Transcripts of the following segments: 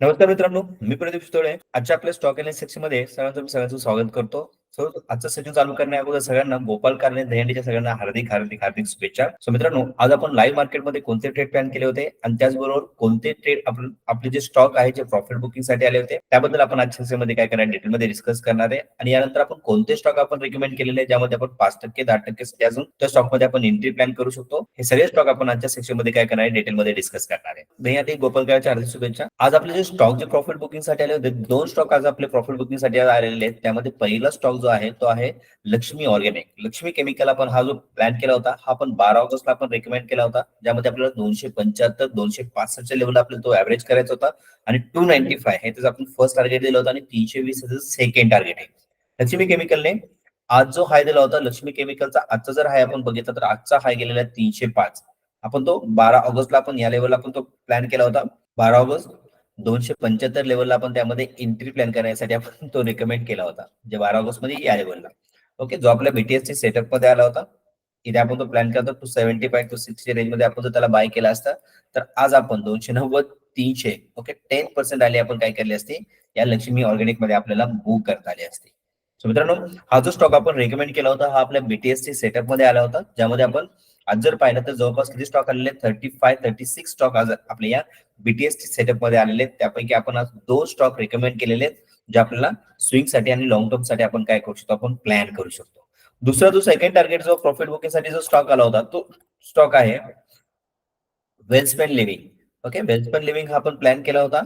नमस्कार मित्रांनो, मी प्रदीप शितोळे. आजच्या आपल्या स्टॉक अनालिसिस सेक्शनमध्ये सगळ्यांचं स्वागत करतो. आजचं सेशन चालू करण्या अगोदर सगळ्यांना गोपाल कारणे दहीहंडीच्या सगळ्यांना हार्दिक शुभेच्छा. मित्रांनो, आज आपण लाईव्ह मार्केटमध्ये कोणते ट्रेड प्लॅन केले होते आणि त्याचबरोबर कोणते ट्रेड आपले जे स्टॉक आहे जे प्रॉफिट बुकिंगसाठी आले होते त्याबद्दल आपण आजच्या सेशनमध्ये काय करणार डिटेलमध्ये डिस्कस करणार आहे आणि यानंतर आपण कोणते स्टॉक आपण रिकमेंड केलेले आहे ज्यामध्ये आपण 5% 10% अजून त्या स्टॉकमध्ये आपण एंट्री प्लॅन करू शकतो. हे सगळे स्टॉक आपण आजच्या सेक्शनमध्ये काय करणार आहे डिटेलमध्ये डिस्कस करणार आहे. दहीहंडी गोपाल कारच्या हार्दिक शुभेच्छा. आज आपले जे स्टॉक जे प्रॉफिट बुकिंग साठी आले होते दोन स्टॉक आज आपले प्रॉफिट बुकिंग साठी आलेले आहेत. त्यामध्ये पहिला स्टॉक जो आहे तो आहे लक्ष्मी ऑर्गॅनिक. लक्ष्मी केमिकल आपण हा जो प्लॅन केला होता हा आपण 12 ऑगस्टला आपण रेकमेंड केला होता, ज्यामध्ये आपल्याला 275 265 लेवल आपल्याला तो ऍव्हरेज करायचा होता आणि 295 हे त्याचं आपण फर्स्ट टार्गेट दिलं होतं आणि 320 सेकंड टार्गेट आहे. लक्ष्मी केमिकलने आज जो हाय दिला होता लक्ष्मी केमिकलचा आजचा जर हाय आपण बघितला तर आजचा हाय गेलेला आहे 305. आपण तो 12 ऑगस्टला आपण या लेवलला आपण तो प्लॅन केला होता. 12 ऑगस्ट 275 लेवलला आपण त्यामध्ये एंट्री प्लॅन करण्यासाठी आपण तो रिकमेंड केला होता, जे 12 ऑगस्ट मध्ये या लेवलला. ओके, जो आपल्या बीटीएससी सेटअप मध्ये आला होता इथे आपण तो प्लॅन केला होता 275 to 60 रेंज मध्ये आपण जर त्याला बाय केला असता तर आज आपण 290 300 ओके 10% आली आपण काय केली असते या लक्ष्मी ऑर्गॅनिक मध्ये आपल्याला बुक करता आली असते. सो मित्रांनो, हा जो स्टॉक आपण रेकमेंड केला होता हा आपल्या बीटीएससी सेटअप मध्ये आला होता, ज्यामध्ये आपण आज जर पाहिलं तर जवळपास किती स्टॉक आलेले 35-36 स्टॉक आज आपल्या या बीटीएससी सेटअप मध्ये आलेले आहेत. त्यापैकी आपण आज 2 स्टॉक रेकमेंड केलेले आहेत जे आपल्याला स्विंग साठी आणि लॉंग टर्म साठी आपण काय करू शकतो आपण प्लॅन करू शकतो. दुसरा जो सेकंड टार्गेट जो प्रॉफिट बुकिंग साठी जो स्टॉक आला होता तो स्टॉक आहे वेलस्पेन लिव्हिंग. ओके, वेलस्पेन लिव्हिंग हा आपण प्लॅन केला होता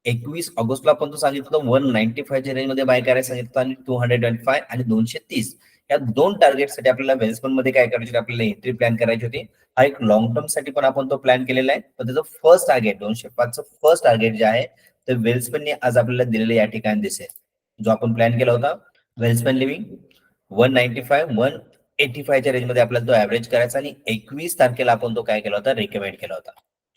21 ऑगस्टला आपण तो सांगितलं होतं 195 च्या रेंज मध्ये बाय करायला सांगितलं होतं आणि 225 आणि 230 या दोन टार्गेटसाठी आपल्याला वेलस्पेन मध्ये काय करायचे आपल्याला एंट्री प्लॅन करायची होती. हा एक लॉंग टर्म साठी पण आपण तो प्लॅन केलेला आहे, पण त्याचं फर्स्ट टार्गेट 205 चं फर्स्ट टार्गेट जे आहे ते वेलस्पेनने आज आपल्याला दिलेलं या ठिकाणी दिसेल. जो आपण प्लॅन केला होता वेलस्पेन लिव्हिंग 195 185 च्या रेंज मध्ये आपल्याला तो ऍव्हरेज करायचा आणि 21 तारखेला आपण तो काय केला होता रिकमेंड केला होता.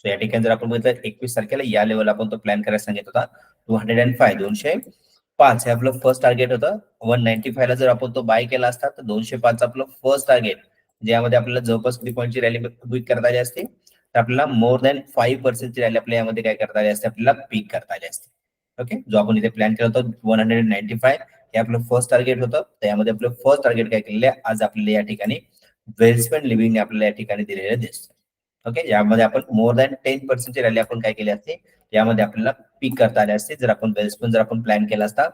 सो या ठिकाणी जर आपण बघितलं 21 तारखेला या लेवल आपण तो प्लॅन करायला सांगितलं होता 205 205 हे आपलं फर्स्ट टार्गेट होतं. 195 ला जर आपण तो बाय केला असता तर 205 आपलं फर्स्ट टार्गेट ज्यामध्ये आपल्याला जवळपास किती पॉईंटची रॅली क्विक करता आली असते तर आपल्याला मोर दॅन 5% ची रॅली आपल्या यामध्ये काय करता आली असते आपल्याला पीक करता आली असते. ओके, जो आपण इथे प्लॅन केला होता 195 हे आपलं फर्स्ट टार्गेट होतं. त्यामध्ये आपलं फर्स्ट टार्गेट काय केलेलं आहे आज आपल्याला या ठिकाणी वेलस्पेन लिव्हिंगने आपल्याला या ठिकाणी दिलेलं दिसतं. ओके, यामध्ये आपण मोर दॅन 10% ची रॅली आपण काय केली असते यामध्ये आपल्याला पीक करता आले असते जर आपण वेलस्पेन जर आपण प्लॅन केला असता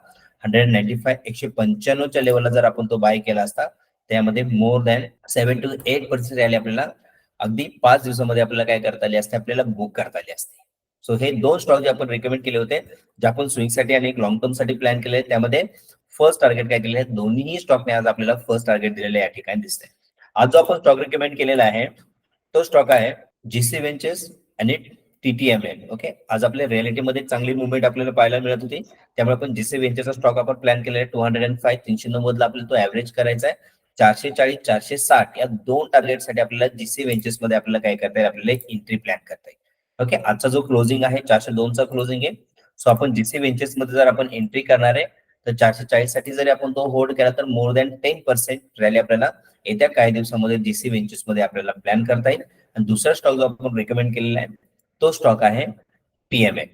195 195 च्या लेवलला जर आपण तो बाय केला असता त्यामध्ये मोर दॅन 7 to 8% रॅली आपल्याला अगदी 5 दिवसामध्ये आपल्याला काय करता आली असते आपल्याला बुक करता आली असते. सो हे दोन स्टॉक जे आपण रिकमेंड केले होते जे आपण स्विंग साठी आणि एक लॉंग टर्म साठी प्लॅन केले त्यामध्ये फर्स्ट टार्गेट काय केले आहे दोन्ही स्टॉकने आज आपल्याला फर्स्ट टार्गेट दिलेले या ठिकाणी दिसतंय. आज जो आपण स्टॉक रिकमेंड केलेला आहे तो स्टॉक आहे जीसी वेंचर्स आणि टीटीएमएल. ओके, आज आपल्या रिअलिटीमध्ये चांगली मुवमेंट आपल्याला पाहायला मिळत होती, त्यामुळे आपण जीसी वेंचरचा स्टॉक आपण प्लॅन केलेला आहे 205 390 ला आपल्याला तो ऍव्हरेज करायचा आहे. 440 460 या दोन टार्गेटसाठी आपल्याला जीसी वेंचर्स मध्ये आपल्याला काय करता येईल आपल्याला एक एंट्री प्लॅन करता येईल. ओके, आजचा जो क्लोजिंग आहे 402 चा क्लोजिंग आहे. सो आपण जीसी वेंचर्स मध्ये जर आपण एंट्री करणार आहे तर 440 साठी जरी आपण तो होल्ड केला तर मोर दॅन 10% रॅली आपल्याला येत्या काही दिवसामध्ये जीसी वेंचर्स मध्ये आपल्याला प्लॅन करता येईल. आणि दुसरा स्टॉक जो आपण रेकमेंड केलेला आहे तो स्टॉक आहे टीएमएल.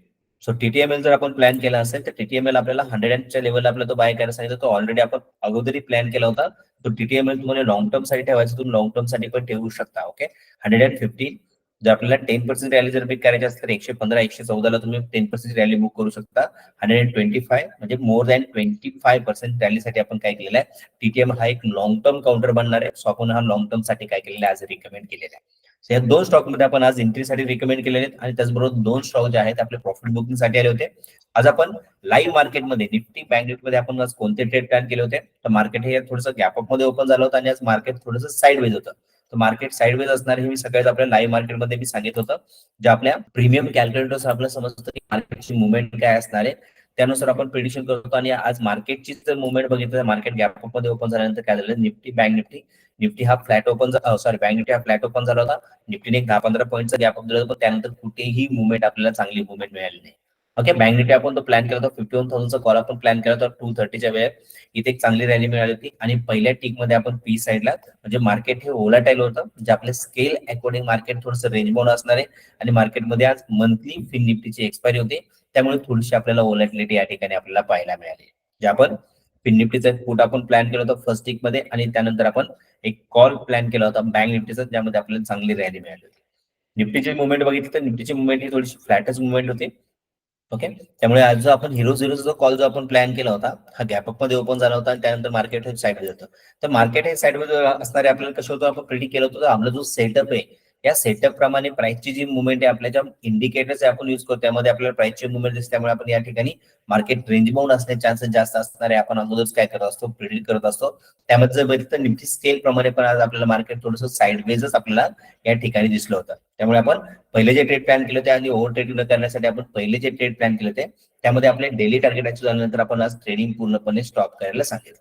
सो टीटीएमएल जर आपण प्लॅन केला असेल तर टीटीएमएल आपल्याला 100 च्या लेवलला आपल्याला तो बाय करायला सांगितलं, तो ऑलरेडी आपण अगोदरही प्लॅन केला होता. तो टीटीएमएल तुम्हाला लॉंग टर्म साठी ठेवायचं तुम्ही लॉंग टर्म साठी पण ठेवू शकता. ओके, 115 जर आपल्याला 10% रॅली जर पिक करायची असेल तर 115 114 ला तुम्ही 10% रॅली बुक करू शकता. 125 म्हणजे मोर दॅन 25% रॅलीसाठी आपण काय केलेलं आहे टीटीएम हा एक लॉंग टर्म काउंटर बनणार आहे. सो आपण हा लॉंग टर्म साठी काय केलेलं आहे आज रिकमेंड केलेला आहे. या दोन स्टॉक मध्ये आपण आज एंट्रीसाठी रिकमेंड केलेले आहेत आणि त्याचबरोबर दोन स्टॉक जे आहेत आपले प्रॉफिट बुकिंग साठी आले होते. आज आपण लाईव्ह मार्केटमध्ये निफ्टी बँक निफ्टी मध्ये आपण आज कोणते ट्रेड प्लॅन केले होते तर मार्केट हे थोडंसं गॅप अप मध्ये ओपन झालं होतं आणि आज मार्केट थोडंसं साईडवेज होतं. तर मार्केट साईडवेज असणार हे मी सगळ्यात आपल्या लाईव्ह मार्केटमध्ये मी सांगितलं होतं. जे आपल्या प्रीमियम कॅल्क्युलेटर्स आपल्याला समजतं की मार्केटची मुवमेंट काय असणार आहे त्यानुसार आपण प्रिडिक्शन करतो. आणि आज मार्केटची जर मुवमेंट बघितलं तर मार्केट गॅप अप मध्ये ओपन झाल्यानंतर काय झालं निफ्टी बँक निफ्टी हा flat open sorry bank Nifty हा फ्लॅट ओपन झाला होता. निफ्टीने एक 10-15 पॉईंटचा गॅप अप दिला होता, पण त्यानंतर कुठेही मुवमेंट आपल्याला चांगली मुवमेंट मिळाली नाही. ओके, बँक निफ्टी आपण तो प्लॅन केला होता 51,000 चा कॉल आपण प्लॅन केला होता 230 च्या वेळेत. इथे एक चांगली रॅली मिळाली होती आणि पहिल्या टिक मध्ये आपण पी साईडला म्हणजे मार्केट हे ओलाटाईल होतं, म्हणजे आपल्या स्केल अकॉर्डिंग मार्केट थोडंसं रेंज बाउंड असणार आहे. आणि मार्केटमध्ये आज मंथली फिन निफ्टीची एक्सपायरी होती, त्यामुळे थोडीशी आपल्याला व्होलॅटिलिटी या ठिकाणी आपल्याला पाहायला मिळाली. जे आपण फिन निफ्टीचा पुट आपण प्लॅन केलं होतं फर्स्ट वीक मध्ये आणि त्यानंतर आपण एक कॉल प्लॅन केला होता बँक निफ्टीचा, ज्यामध्ये आपल्याला चांगली रॅली मिळाली होती. निफ्टीची मुवमेंट बघितली तर निफ्टीची मुवमेंट ही थोडीशी फ्लॅटच मुवमेंट होती. ओके, त्यामुळे आज जो आपण हिरो झिरोचा जो कॉल जो आपण प्लॅन केला होता हा गॅपअप मध्ये ओपन झाला होता आणि त्यानंतर मार्केट हे साईडवेज होतं. तर मार्केट हे साईडवेज असणारे आपल्याला कसं होतं आपण प्रिडिक्ट केलं होतं, तर आपला जो सेटअप आहे या सेटअप प्रमाणे प्राइसची जी मुवमेंट आहे आपल्या ज्या इंडिकेटर्स आपण युज करतो त्यामध्ये आपल्याला प्राइसची मुवमेंट दिसते. त्यामुळे आपण या ठिकाणी मार्केट रेंज बाउंड असण्याचे चान्सेस जास्त असणार आहे. आपण अगोदरच काय करत असतो, प्रिडिक्ट करत असतो. त्यामध्ये जर बघितलं तर निफ्टी स्केल प्रमाणे पण आज आपल्याला मार्केट थोडंसं साईडवेजच आपल्याला या ठिकाणी दिसलं होतं. त्यामुळे आपण पहिले जे ट्रेड प्लॅन केले होते आणि ओव्हर ट्रेडिंग करण्यासाठी आपण पहिले जे ट्रेड प्लॅन केले होते त्यामध्ये आपले डेली टार्गेट अचीव्ह झाल्यानंतर आपण आज ट्रेडिंग पूर्णपणे स्टॉप करायला सांगितलं.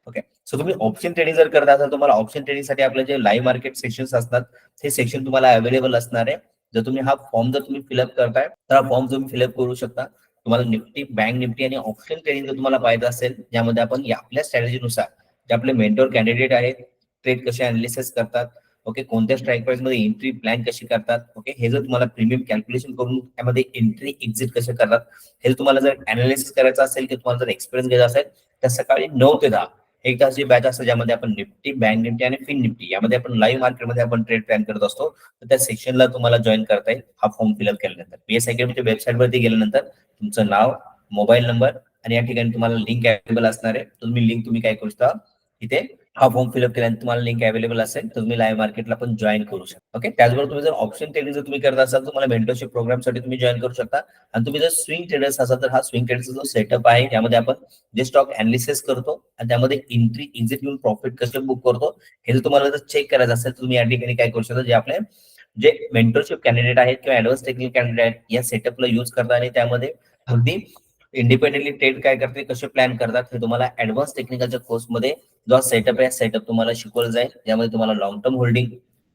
ओके, सो तुम्ही ऑप्शन ट्रेडिंग जर करत असाल तुम्हाला ऑप्शन ट्रेडिंगसाठी आपले जे लाईव्ह मार्केट सेक्शन्स असतात ते सेक्शन तुम्हाला अवेलेबल असणार आहे. जर तुम्ही हा फॉर्म जर तुम्ही फिलअप करताय तर हा फॉर्म तुम्ही फिलअप करू शकता. तुम्हाला निफ्टी, बँक निफ्टी आणि ऑप्शन ट्रेडिंग जर तुम्हाला पाहिजे असेल ज्यामध्ये आपण आपल्या स्ट्रॅटेजीनुसार जे आपले मेंटॉर कॅन्डिडेट आहेत ट्रेड कसे अनालिसिस करतात, ओके, कोणत्या स्ट्राईक प्राइस मध्ये एंट्री प्लॅन कशी करतात, ओके, हे जर तुम्हाला प्रीमियम कॅल्क्युलेशन करून त्यामध्ये एंट्री एक्झिट कसे करतात हे तुम्हाला जर अनालिसिस करायचं असेल की तुम्हाला जर एक्सपिरियन्स घ्यायचा असेल तर सकाळी 9 ते 10 एक तासची बॅच असते ज्यामध्ये आपण निफ्टी, बँक निफ्टी आणि फिन निफ्टी यामध्ये आपण लाईव्ह मार्केटमध्ये आपण ट्रेड प्लॅन करत असतो. तर त्या सेक्शनला तुम्हाला जॉईन करता येईल हा फॉर्म फिलअप केल्यानंतर. पीएस अकॅडमीच्या वेबसाईटवरती गेल्यानंतर तुमचं नाव, मोबाईल नंबर आणि या ठिकाणी तुम्हाला लिंक अवेलेबल असणार आहे. तुम्ही काय करू शकता, इथे हा फॉर्म फिलअप केल्यानंतर तुम्हाला लिंक अवेलेबल असेल तर तुम्ही लाईव्ह मार्केटला पण जॉईन करू शकता. ओके, त्याचबरोबर तुम्ही जर ऑप्शन ट्रेडिंग जर तुम्ही करत असाल तुम्हाला मेंटरशिप प्रोग्रामसाठी तुम्ही जॉईन करू शकता. आणि तुम्ही जर स्विंग ट्रेडर्स असाल तर हा स्विंग ट्रेडरचा जो सेटअप आहे त्यामध्ये आपण जे स्टॉक अनालिसिस करतो आणि त्यामध्ये एंट्री एक्झिट घेऊन प्रॉफिट कसं बुक करतो हे जर तुम्हाला जर चेक करायचं असेल तर तुम्ही या ठिकाणी काय करू शकता, जे आपले जे मेंटरशिप कॅन्डिडेट आहेत किंवा ऍडव्हान्स टेक्निकल कॅन्डिडेट आहेत या सेटअपला युज करता आणि त्यामध्ये अगदी इंडिपेंडेंटली ट्रेड काय करते, कसे प्लॅन करतात हे तुम्हाला ऍडव्हान्स टेक्निकलच्या कोर्समध्ये जो सेटअप आहे सेटअप तुम्हाला शिकवलं जाईल. यामध्ये तुम्हाला long term holding,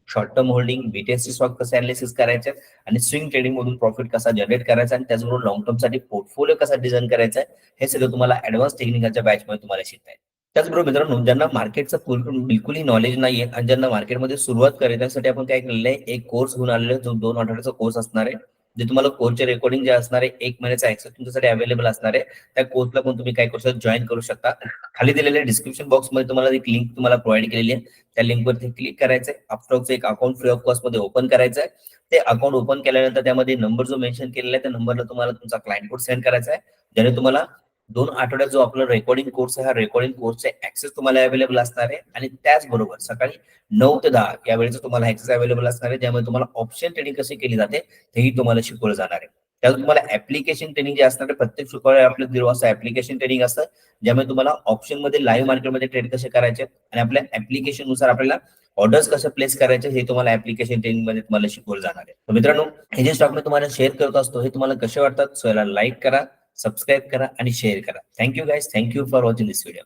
short term holding, BTSC stock कसे अनालिसिस करायचे आणि स्विंग ट्रेडिंग मधून प्रॉफिट कसा जनरेट करायचा आणि त्याचबरोबर लॉंग टर्म साठी पोर्टफोलिओ कसा डिझाईन करायचा आहे हे सगळं तुम्हाला ऍडव्हान्स टेक्निकलच्या बॅच मध्ये तुम्हाला शिकता येईल. त्याचबरोबर मित्रांनो, ज्यांना मार्केटचं बिलकुलही नॉलेज नाहीये आणि ज्यांना मार्केटमध्ये सुरुवात करायची त्यासाठी आपण काय केलेलं आहे, एक कोर्स घेऊन आलेलो आहे जो 2 आठवड्याचा कोर्स असणार आहे. जे तुम्हाला कोर्सचे रेकॉर्डिंग जे असणार आहे 1 महिन्याचा ऍक्सेस तुमच्यासाठी अवेलेबल असणार आहे. त्या कोर्सला पण तुम्ही काय करू शकता, जॉईन करू शकता. खाली दिलेल्या डिस्क्रिप्शन बॉक्स मध्ये तुम्हाला एक लिंक तुम्हाला प्रोव्हाइड केलेली आहे. त्या लिंकवरती क्लिक करायचंय. अपस्टॉकचं एक अकाउंट फ्री ऑफ कॉस्ट मध्ये ओपन करायचंय. ते अकाउंट ओपन केल्यानंतर त्यामध्ये नंबर जो मेन्शन केलेला आहे त्या नंबरला तुम्हाला तुमचा क्लायंट कोड सेंड करायचा आहे. ज्याने तुम्हाला 2 आठवड्यात जो आपला रेकॉर्डिंग कोर्स आहे हा रेकॉर्डिंग कोर्सचे ऍक्सेस तुम्हाला अवेलेबल असणार आहे. आणि त्याचबरोबर सकाळी 9 ते 10 या वेळेचं तुम्हाला ऍक्सेस अवेलेबल असणार आहे, ज्यामध्ये तुम्हाला ऑप्शन ट्रेडिंग कशी केली जाते तेही तुम्हाला शिकवलं जाणार आहे. त्यात तुम्हाला ऍप्लिकेशन ट्रेनिंग जे असणार आहे प्रत्येक शुक्रवारी आपलं 1.5 वाजता ऍप्लिकेशन ट्रेनिंग असतं, ज्यामध्ये तुम्हाला ऑप्शन मध्ये लाईव्ह मार्केटमध्ये ट्रेड कसे करायचे आणि आपल्या ऍप्लिकेशन नुसार आपल्याला ऑर्डर्स कसे प्लेस करायचे हे तुम्हाला ऍप्लिकेशन ट्रेनिंग मध्ये तुम्हाला शिकवलं जाणार आहे. तर मित्रांनो, हे जे स्टॉक मी तुम्हाला शेअर करत असतो हे तुम्हाला कसे वाटतात, सो याला लाईक करा, सबस्क्राईब करा आणि शेअर करा. Thank you guys, thank you for watching this video.